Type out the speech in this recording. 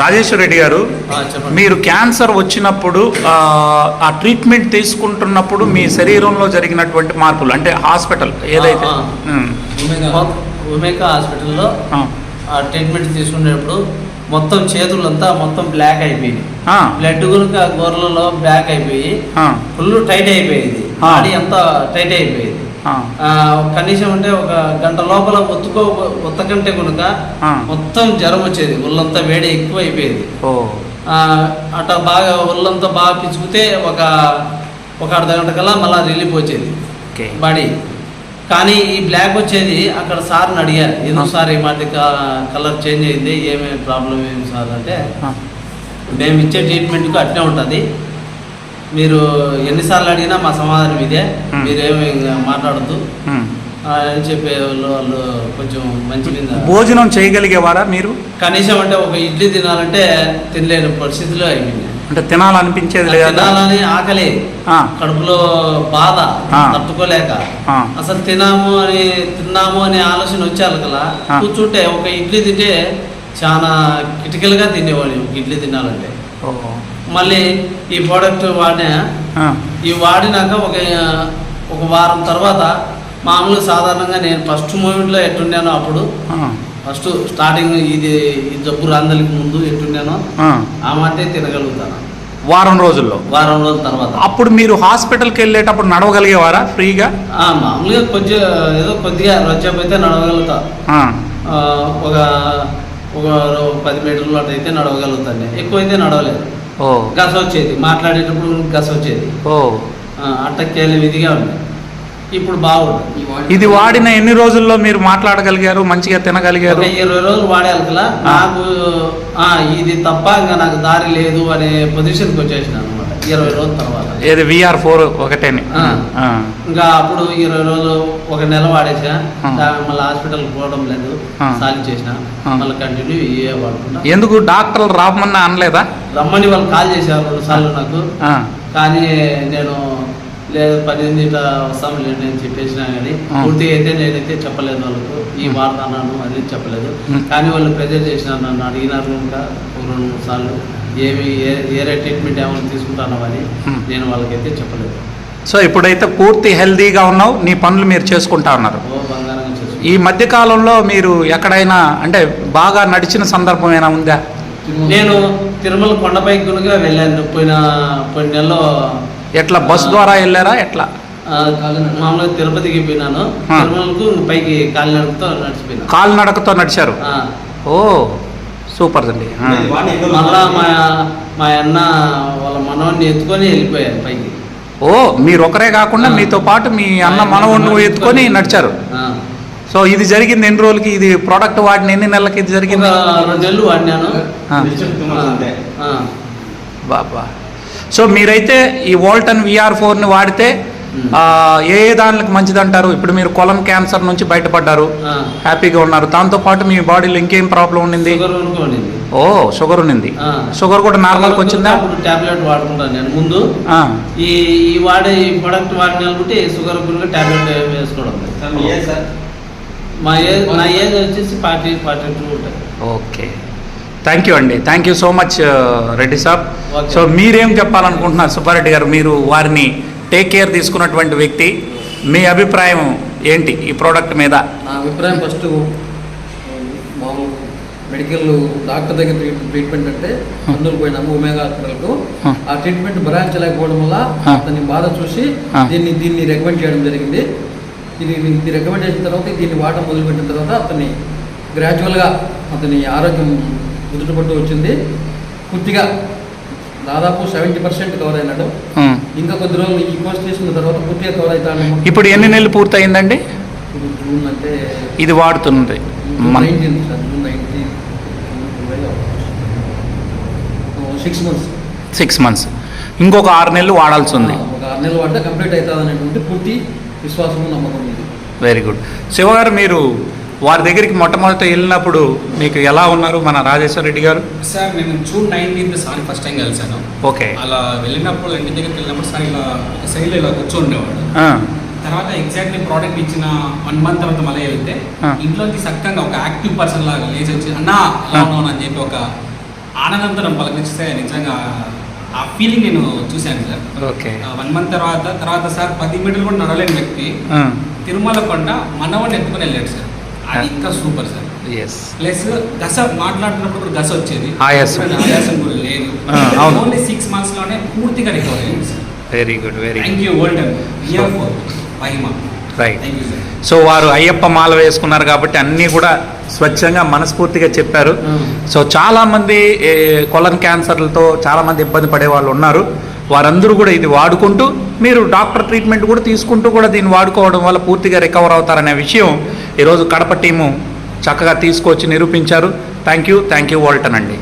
రాజేశ్వర రెడ్డి గారు, మీరు క్యాన్సర్ వచ్చినప్పుడు ఆ ట్రీట్మెంట్ తీసుకుంటున్నప్పుడు మీ శరీరంలో జరిగినటువంటి మార్పులు అంటే హాస్పిటల్ ఏదైతే ఉమేకా హాస్పిటల్లో ట్రీట్మెంట్ తీసుకునేటప్పుడు మొత్తం చేతులంతా మొత్తం బ్లాక్ అయిపోయింది. బ్లడ్ కనుక గొర్రెలలో బ్లాక్ అయిపోయి ఫుల్ టైట్ అయిపోయింది. బాడీ అంతా టైట్ అయిపోయింది. కనీసం అంటే ఒక గంట లోపల ఒత్తకంటే కనుక మొత్తం జ్వరం వచ్చేది. ఒళ్ళంతా వేడి ఎక్కువ అయిపోయేది. అట్లా బాగా ఒళ్ళంతా బాగా పిచ్చుకుతే ఒక అర్ధ గంట కల్లా మళ్ళీ రిలీఫ్ వచ్చేది బాడీ. కానీ ఈ బ్లాక్ వచ్చేది అక్కడ సార్ని అడిగారు, ఎందుకు సార్ ఈ మాట కలర్ చేంజ్ అయింది, ఏమేమి ప్రాబ్లం ఏమి సార్ అంటే, మేము ఇచ్చే ట్రీట్మెంట్కు అట్నే ఉంటుంది, మీరు ఎన్నిసార్లు అడిగినా మా సమాధానం ఇదే, మీరేమి మాట్లాడద్దు అని చెప్పే వాళ్ళు కొంచెం మంచిగా. భోజనం చేయగలిగేవారా మీరు? కనీసం అంటే ఒక ఇడ్లీ తినాలంటే తినలేని పరిస్థితిలో అయిపోయింది. అంటే తినాలనిపించేది, తినాలని ఆకలి, కడుపులో బాధ తట్టుకోలేక అసలు తిన్నాము అనే ఆలోచన వచ్చారు కదా. కూర్చుంటే ఒక ఇడ్లీ తింటే చాలా కిటికలుగా తినేవాడు. ఇడ్లీ తినాలంటే మళ్ళీ ఈ ప్రోడక్ట్ వాడినాక ఒక వారం తర్వాత మామూలుగా సాధారణంగా నేను ఫస్ట్ మూమెంట్లో ఎట్టున్నానో అప్పుడు ఫస్ట్ స్టార్టింగ్ ఈ జబ్బు రాందలికి ముందు ఎట్టున్నానో ఆ మాటే తినగలుగుతాను. వారం రోజుల తర్వాత అప్పుడు మీరు హాస్పిటల్కి వెళ్ళేటప్పుడు నడవగలిగేవారా ఫ్రీగా? మామూలుగా కొద్దిగా రొచ్చపోతే నడవగలుగుతా. ఒక 10 మీటర్లు అటు అయితే నడవగలుగుతాను. ఎక్కువైతే నడవలేదు. గస వచ్చేది, మాట్లాడేటప్పుడు గస వచ్చేది. అట్టకేళ్ళ విధిగా ఉంది. ఇప్పుడు బాగుంది. ఇది వాడిన ఎన్ని రోజుల్లో మీరు మాట్లాడగలిగారు, మంచిగా తినగలిగారు? 20 రోజులు వాడాలి కదా. నాకు ఇది తప్ప ఇంకా నాకు దారి లేదు అనే పొజిషన్కి వచ్చేసిన అనమాట 20 రోజుల తర్వాత. ఏది VR4 ఒకటేని? ఇంకా అప్పుడు 20 రోజులు ఒక నెల వాడేసా. మళ్ళీ హాస్పిటల్కి పోవడం లేదు, సాలి చేసిన, మళ్ళీ కంటిన్యూ వాడుకున్నా. ఎందుకు డాక్టర్లు రామన్నా అనలేదా? రమ్మని వాళ్ళు కాల్ చేశారు 2 సార్లు నాకు. కానీ నేను లేదు 10 ఇట్లా వస్తాము లేదు నేను చెప్పేసినా, కానీ పూర్తిగా అయితే నేనైతే చెప్పలేదు వాళ్ళకు, ఈ వాడతాను అది చెప్పలేదు. కానీ వాళ్ళు ప్రెజర్ చేసినారు, నన్ను అడిగినారు ఇంకా 2-3 సార్లు ఏరే ట్రీట్మెంట్ ఏమైనా తీసుకుంటాను అని. నేను వాళ్ళకైతే చెప్పలేదు. సో ఇప్పుడైతే పూర్తి హెల్దీగా ఉన్నావు, నీ పనులు మీరు చేసుకుంటా ఉన్నారు. బంగారంగా చేసుకుంటాను. ఈ మధ్యకాలంలో మీరు ఎక్కడైనా అంటే బాగా నడిచిన సందర్భం ఏమైనా ఉందా? నేను తిరుమల కొండపైకి కనుక వెళ్ళాను పోయిన నెలలో. ఎట్లా బస్ ద్వారా వెళ్ళారా? ఎట్లా? మామూలుగా తిరుపతికి పోయినాను. తిరుమలకు పైకి కాలినడకతో నడిచారు? ఓ సూపర్ అండి. మళ్ళా మా అన్న వాళ్ళ మనవాడిని ఎత్తుకొని వెళ్ళిపోయారు పైకి. ఓ మీరు ఒకరే కాకుండా మీతో పాటు మీ అన్న మనవాడిని ఎత్తుకొని నడిచారు. సో ఇది జరిగింది ఎన్ని రోజులకి? ఇది ప్రోడక్ట్ వాడిన ఎన్ని నెలలకి ఇది జరిగింది? 2 నెలలు వాడినాను. బాబా. సో మీరైతే ఈ వోల్టన్ VR4ని వాడితే ఏ దానికి మంచిది అంటారు? ఇప్పుడు మీరు కొలన్ క్యాన్సర్ నుంచి బయటపడ్డారు, హ్యాపీగా ఉన్నారు. దాంతోపాటు మీ బాడీలో ఇంకేం ప్రాబ్లం ఉండింది? ఓ షుగర్ ఉన్నింది. షుగర్ కూడా నార్మల్కి వచ్చిందా? టాబ్లెట్ వాడుకుంటాను నేను ముందు. ఈ వాడే ఈ ప్రొడక్ట్ వాడినప్పుడు షుగర్ గురించి టాబ్లెట్ వేసుకోవడం. నా ఏజ్ వచ్చేసి 42 ఉంటాయి. ఓకే, థ్యాంక్ యూ అండి. Thank you so much Reddy Saab. So మీరేం చెప్పాలనుకుంటున్నారు సుబ్బారెడ్డి గారు? మీరు వారిని టేక్ కేర్ తీసుకున్నటువంటి వ్యక్తి, మీ అభిప్రాయం ఏంటి ఈ ప్రోడక్ట్ మీద? నా అభిప్రాయం ఫస్ట్ మామూలు మెడికల్ డాక్టర్ దగ్గర ట్రీట్మెంట్ అంటే అందులో పోయినాము ఉమేగా హాస్పిటల్కు. ఆ ట్రీట్మెంట్ భరాయించలేకపోవడం వల్ల అతని బాధ చూసి దీన్ని రికమెండ్ చేయడం జరిగింది. ఇది రికమెండ్ చేసిన తర్వాత దీన్ని వాడడం మొదలుపెట్టిన తర్వాత అతన్ని గ్రాడ్యువల్గా అతని ఆరోగ్యం కుదుటపట్టు వచ్చింది. పూర్తిగా దాదాపు 70% కవర్ అయినాడు. ఇంకా కొద్ది రోజులు ఈ కోర్స్ తీసుకున్న తర్వాత పూర్తిగా కవర్ అవుతాను. ఇప్పుడు ఎన్ని నెలలు పూర్తయిందండి? ఇప్పుడు జూన్ అంటే ఇది వాడుతుంది జూన్ 19 6 మంత్స్. ఇంకొక 6 నెలలు వాడాల్సి ఉంది. ఒక 6 నెలలు వాడితే కంప్లీట్ అవుతుంది అనేటువంటి పూర్తి విశ్వాసము నమ్మకం ఇది. Very good. శివగారు, మీరు వారి దగ్గరికి మొట్టమొదట వెళ్ళినప్పుడు మీకు ఎలా ఉన్నారు మన రాజేశ్వర రెడ్డి గారు? సార్ నేను జూన్ 19 సార్ ఫస్ట్ టైం కలిసాను. ఓకే. అలా వెళ్ళినప్పుడు ఇంటి దగ్గరికి వెళ్ళినప్పుడు సార్ ఇలా ఒక సైడ్లో ఇలా కూర్చోండేవాడు. తర్వాత ఎగ్జాక్ట్లీ ప్రోడక్ట్ ఇచ్చిన 1 మంత్ తర్వాత మళ్ళీ వెళ్తే ఇంట్లోంచి చక్కగా ఒక యాక్టివ్ పర్సన్ లాగా లేచి వచ్చి అన్నా ఎలా ఉన్నాను అని చెప్పి ఒక ఆనందంతో పలకరిస్తే నిజంగా ఆ ఫీలింగ్ నేను చూశాను సార్. ఓకే. 1 month తర్వాత సార్ 10 మీటర్లు కూడా నడవలేని వ్యక్తి తిరుమల కొండ మనవాడిని ఎత్తుకుని వెళ్ళాడు సార్. అది ఇంకా సూపర్ సార్. ఎస్. ప్లస్ గస మాట్లాడుతున్నప్పుడు కూడా గస వచ్చేది, ఆయాసం. ఆయాసం కూడా లేదు. అవును. ఓన్లీ 6 months లోనే పూర్తిగా రికవర్ అయ్యింది sir. Very good, very good. Thank you world Mahima. Right. Thank you sir. So వారు అయ్యప్ప మాల వేసుకున్నారు కాబట్టి అన్నీ కూడా స్వచ్ఛంగా మనస్ఫూర్తిగా చెప్పారు. సో చాలామంది కొలన్ క్యాన్సర్లతో చాలామంది ఇబ్బంది పడే వాళ్ళు ఉన్నారు. వారందరూ కూడా ఇది వాడుకుంటూ మీరు డాక్టర్ ట్రీట్మెంట్ కూడా తీసుకుంటూ కూడా దీన్ని వాడుకోవడం వల్ల పూర్తిగా రికవర్ అవుతారనే విషయం ఈరోజు కడప టీము చక్కగా తీసుకొచ్చి నిరూపించారు. థ్యాంక్ యూ వాల్టన్ అండి.